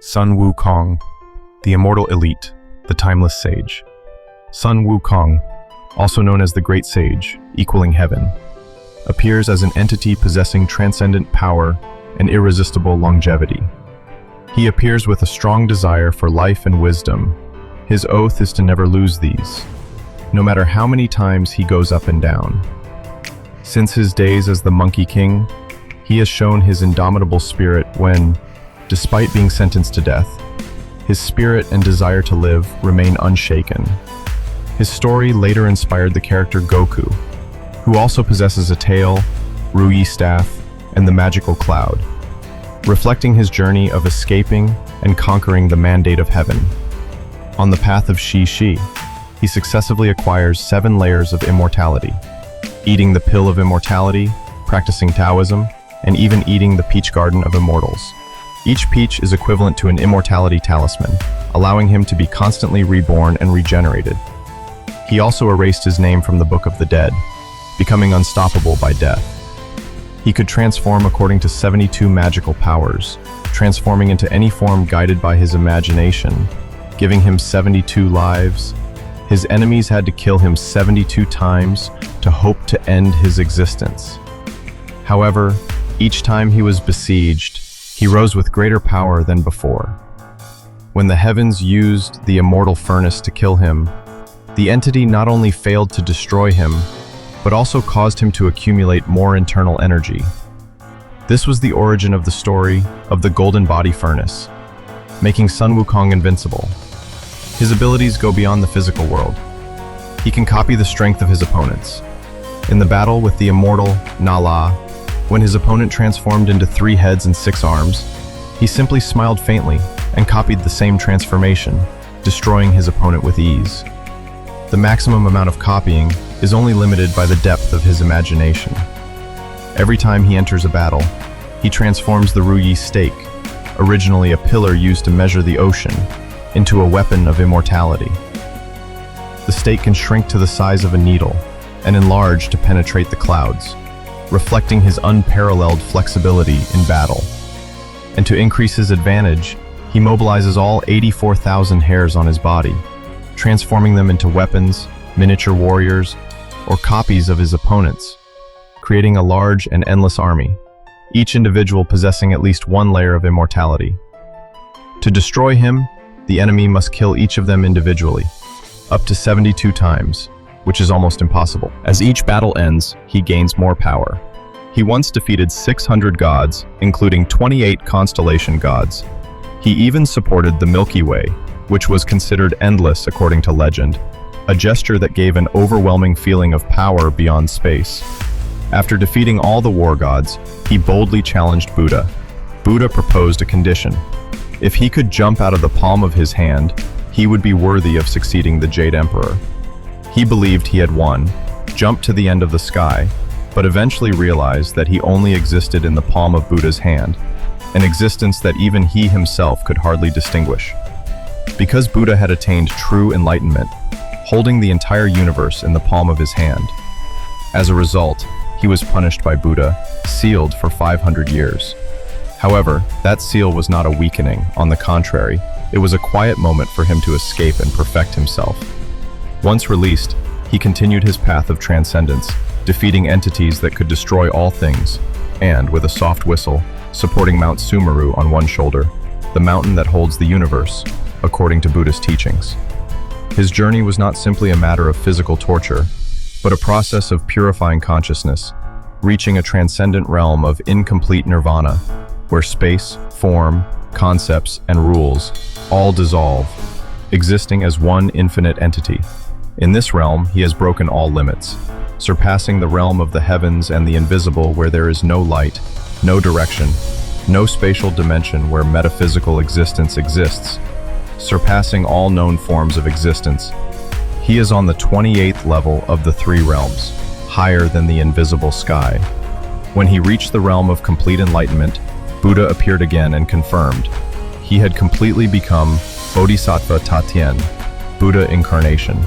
Sun Wukong, the Immortal Elite, the Timeless Sage. Sun Wukong, also known as the Great Sage, equaling heaven, appears as an entity possessing transcendent power and irresistible longevity. He appears with a strong desire for life and wisdom. His oath is to never lose these, no matter how many times he goes up and down. Since his days as the Monkey King, he has shown his indomitable spirit when, despite being sentenced to death, his spirit and desire to live remain unshaken. His story later inspired the character Goku, who also possesses a tail, Ruyi staff, and the magical cloud, reflecting his journey of escaping and conquering the mandate of heaven. On the path of Xi Shi, he successively acquires 7 layers of immortality, eating the Pill of Immortality, practicing Taoism, and even eating the Peach Garden of Immortals. Each peach is equivalent to an immortality talisman, allowing him to be constantly reborn and regenerated. He also erased his name from the Book of the Dead, becoming unstoppable by death. He could transform according to 72 magical powers, transforming into any form guided by his imagination, giving him 72 lives. His enemies had to kill him 72 times to hope to end his existence. However, each time he was besieged, he rose with greater power than before. When the heavens used the immortal furnace to kill him, the entity not only failed to destroy him, but also caused him to accumulate more internal energy. This was the origin of the story of the Golden Body Furnace, making Sun Wukong invincible. His abilities go beyond the physical world. He can copy the strength of his opponents. In the battle with the immortal Nala, when his opponent transformed into 3 heads and 6 arms, he simply smiled faintly and copied the same transformation, destroying his opponent with ease. The maximum amount of copying is only limited by the depth of his imagination. Every time he enters a battle, he transforms the Ruyi stake, originally a pillar used to measure the ocean, into a weapon of immortality. The stake can shrink to the size of a needle and enlarge to penetrate the clouds, reflecting his unparalleled flexibility in battle. And to increase his advantage, he mobilizes all 84,000 hairs on his body, transforming them into weapons, miniature warriors, or copies of his opponents, creating a large and endless army, each individual possessing at least 1 layer of immortality. To destroy him, the enemy must kill each of them individually, up to 72 times, which is almost impossible. As each battle ends, he gains more power. He once defeated 600 gods, including 28 constellation gods. He even supported the Milky Way, which was considered endless according to legend, a gesture that gave an overwhelming feeling of power beyond space. After defeating all the war gods, he boldly challenged Buddha. Buddha proposed a condition. If he could jump out of the palm of his hand, he would be worthy of succeeding the Jade Emperor. He believed he had won, jumped to the end of the sky, but eventually realized that he only existed in the palm of Buddha's hand, an existence that even he himself could hardly distinguish. Because Buddha had attained true enlightenment, holding the entire universe in the palm of his hand. As a result, he was punished by Buddha, sealed for 500 years. However, that seal was not a weakening. On the contrary, it was a quiet moment for him to escape and perfect himself. Once released, he continued his path of transcendence, defeating entities that could destroy all things, and, with a soft whistle, supporting Mount Sumeru on one shoulder, the mountain that holds the universe, according to Buddhist teachings. His journey was not simply a matter of physical torture, but a process of purifying consciousness, reaching a transcendent realm of incomplete nirvana, where space, form, concepts, and rules all dissolve, existing as one infinite entity. In this realm, he has broken all limits, surpassing the realm of the heavens and the invisible, where there is no light, no direction, no spatial dimension where metaphysical existence exists, surpassing all known forms of existence. He is on the 28th level of the 3 realms, higher than the invisible sky. When he reached the realm of complete enlightenment, Buddha appeared again and confirmed he had completely become Bodhisattva Tatien, Buddha incarnation,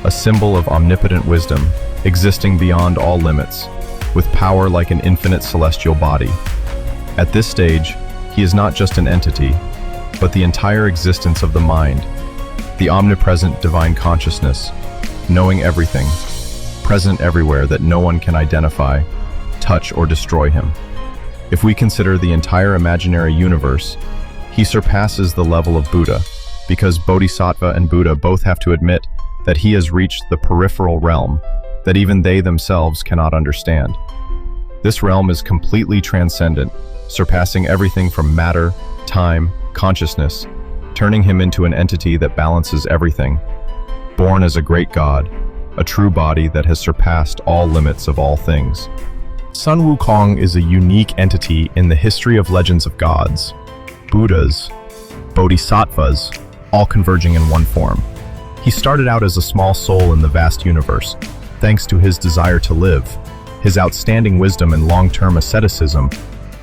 a symbol of omnipotent wisdom, existing beyond all limits, with power like an infinite celestial body. At this stage, he is not just an entity, but the entire existence of the mind, the omnipresent divine consciousness, knowing everything, present everywhere that no one can identify, touch, or destroy him. If we consider the entire imaginary universe, he surpasses the level of Buddha, because Bodhisattva and Buddha both have to admit that he has reached the peripheral realm that even they themselves cannot understand. This realm is completely transcendent, surpassing everything from matter, time, consciousness, turning him into an entity that balances everything. Born as a great god, a true body that has surpassed all limits of all things. Sun Wukong is a unique entity in the history of legends of gods, Buddhas, Bodhisattvas, all converging in one form. He started out as a small soul in the vast universe, thanks to his desire to live, his outstanding wisdom and long-term asceticism.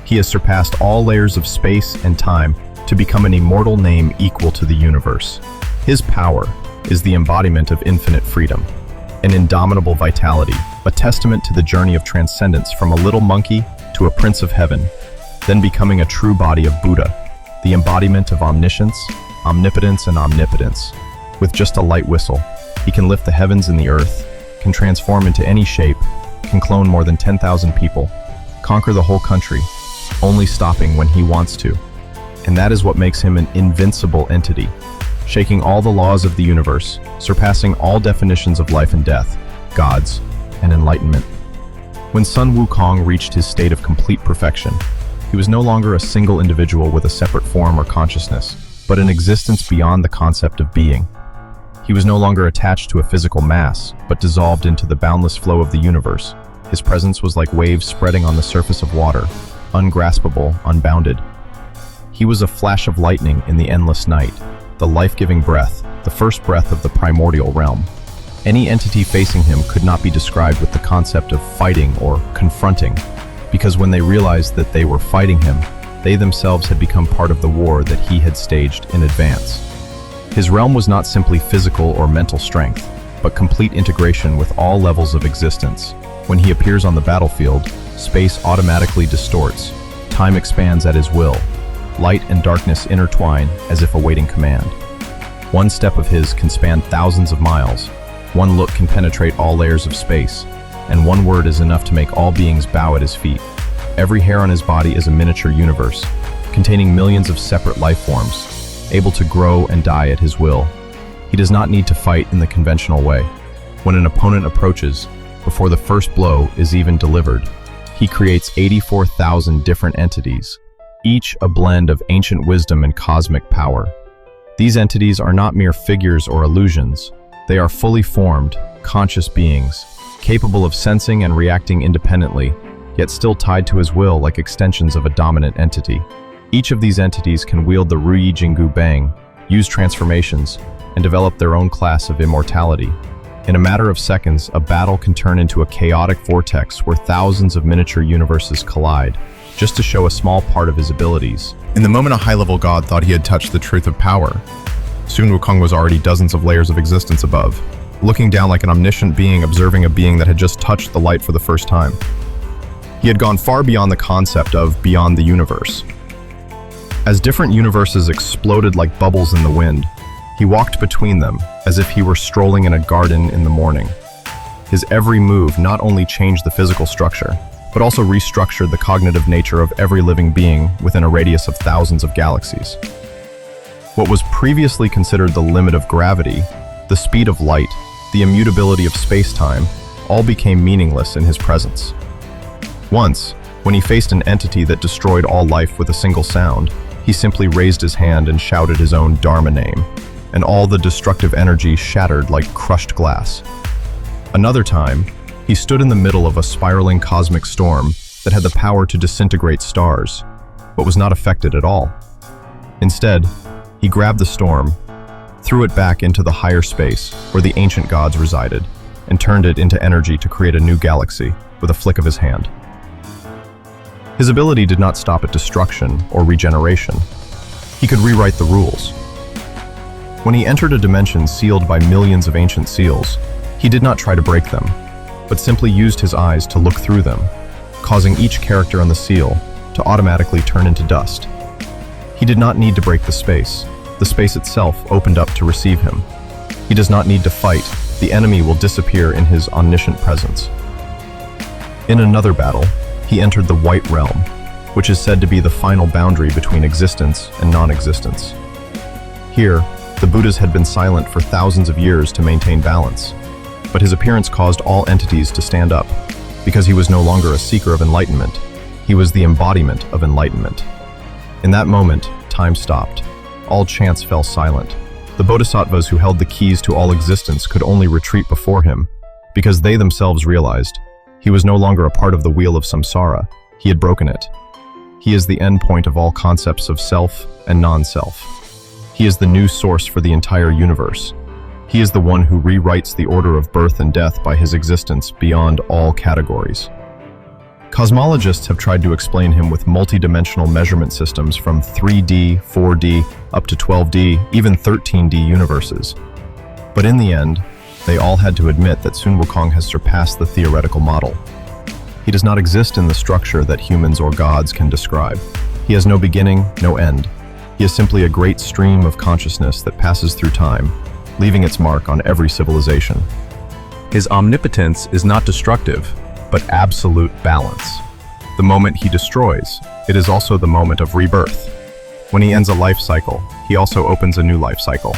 He has surpassed all layers of space and time to become an immortal name equal to the universe. His power is the embodiment of infinite freedom, an indomitable vitality, a testament to the journey of transcendence from a little monkey to a prince of heaven, then becoming a true body of Buddha, the embodiment of omniscience, omnipotence, and omnipotence. With just a light whistle, he can lift the heavens and the earth, can transform into any shape, can clone more than 10,000 people, conquer the whole country, only stopping when he wants to. And that is what makes him an invincible entity, shaking all the laws of the universe, surpassing all definitions of life and death, gods, and enlightenment. When Sun Wukong reached his state of complete perfection, he was no longer a single individual with a separate form or consciousness, but an existence beyond the concept of being. He was no longer attached to a physical mass, but dissolved into the boundless flow of the universe. His presence was like waves spreading on the surface of water, ungraspable, unbounded. He was a flash of lightning in the endless night, the life-giving breath, the first breath of the primordial realm. Any entity facing him could not be described with the concept of fighting or confronting, because when they realized that they were fighting him, they themselves had become part of the war that he had staged in advance. His realm was not simply physical or mental strength, but complete integration with all levels of existence. When he appears on the battlefield, space automatically distorts, time expands at his will, light and darkness intertwine as if awaiting command. One step of his can span thousands of miles, one look can penetrate all layers of space, and one word is enough to make all beings bow at his feet. Every hair on his body is a miniature universe, containing millions of separate life forms, able to grow and die at his will. He does not need to fight in the conventional way. When an opponent approaches, before the first blow is even delivered, he creates 84,000 different entities, each a blend of ancient wisdom and cosmic power. These entities are not mere figures or illusions. They are fully formed, conscious beings, capable of sensing and reacting independently, yet still tied to his will like extensions of a dominant entity. Each of these entities can wield the Ruyi Jingu Bang, use transformations, and develop their own class of immortality. In a matter of seconds, a battle can turn into a chaotic vortex where thousands of miniature universes collide, just to show a small part of his abilities. In the moment a high-level god thought he had touched the truth of power, Sun Wukong was already dozens of layers of existence above, looking down like an omniscient being observing a being that had just touched the light for the first time. He had gone far beyond the concept of beyond the universe. As different universes exploded like bubbles in the wind, he walked between them as if he were strolling in a garden in the morning. His every move not only changed the physical structure, but also restructured the cognitive nature of every living being within a radius of thousands of galaxies. What was previously considered the limit of gravity, the speed of light, the immutability of space-time, all became meaningless in his presence. Once, when he faced an entity that destroyed all life with a single sound, he simply raised his hand and shouted his own Dharma name, and all the destructive energy shattered like crushed glass. Another time, he stood in the middle of a spiraling cosmic storm that had the power to disintegrate stars, but was not affected at all. Instead, he grabbed the storm, threw it back into the higher space where the ancient gods resided, and turned it into energy to create a new galaxy with a flick of his hand. His ability did not stop at destruction or regeneration. He could rewrite the rules. When he entered a dimension sealed by millions of ancient seals, he did not try to break them, but simply used his eyes to look through them, causing each character on the seal to automatically turn into dust. He did not need to break the space. The space itself opened up to receive him. He does not need to fight. The enemy will disappear in his omniscient presence. In another battle, he entered the White Realm, which is said to be the final boundary between existence and non-existence. Here, the Buddhas had been silent for thousands of years to maintain balance, but his appearance caused all entities to stand up, because he was no longer a seeker of enlightenment. He was the embodiment of enlightenment. In that moment, time stopped. All chants fell silent. The bodhisattvas who held the keys to all existence could only retreat before him, because they themselves realized he was no longer a part of the wheel of samsara. He had broken it. He is the end point of all concepts of self and non-self. He is the new source for the entire universe. He is the one who rewrites the order of birth and death by his existence beyond all categories. Cosmologists have tried to explain him with multi-dimensional measurement systems from 3D, 4D, up to 12D, even 13D universes. But in the end, they all had to admit that Sun Wukong has surpassed the theoretical model. He does not exist in the structure that humans or gods can describe. He has no beginning, no end. He is simply a great stream of consciousness that passes through time, leaving its mark on every civilization. His omnipotence is not destructive, but absolute balance. The moment he destroys, it is also the moment of rebirth. When he ends a life cycle, he also opens a new life cycle.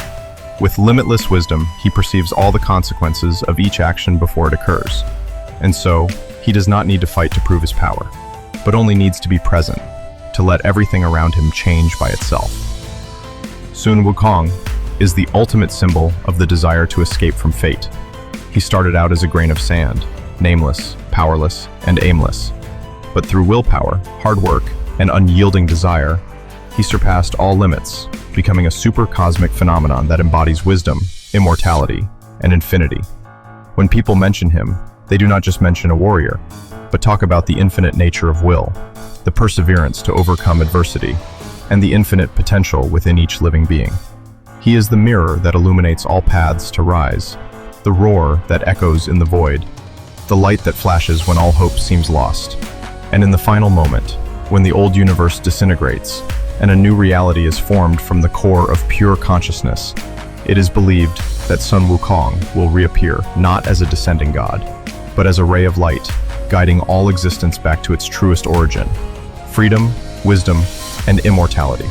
With limitless wisdom, he perceives all the consequences of each action before it occurs. And so, he does not need to fight to prove his power, but only needs to be present, to let everything around him change by itself. Sun Wukong is the ultimate symbol of the desire to escape from fate. He started out as a grain of sand, nameless, powerless, and aimless. But through willpower, hard work, and unyielding desire, he surpassed all limits, becoming a super cosmic phenomenon that embodies wisdom, immortality, and infinity. When people mention him, they do not just mention a warrior, but talk about the infinite nature of will, the perseverance to overcome adversity, and the infinite potential within each living being. He is the mirror that illuminates all paths to rise, the roar that echoes in the void, the light that flashes when all hope seems lost. And in the final moment, when the old universe disintegrates and a new reality is formed from the core of pure consciousness, it is believed that Sun Wukong will reappear not as a descending god, but as a ray of light, guiding all existence back to its truest origin: freedom, wisdom, and immortality.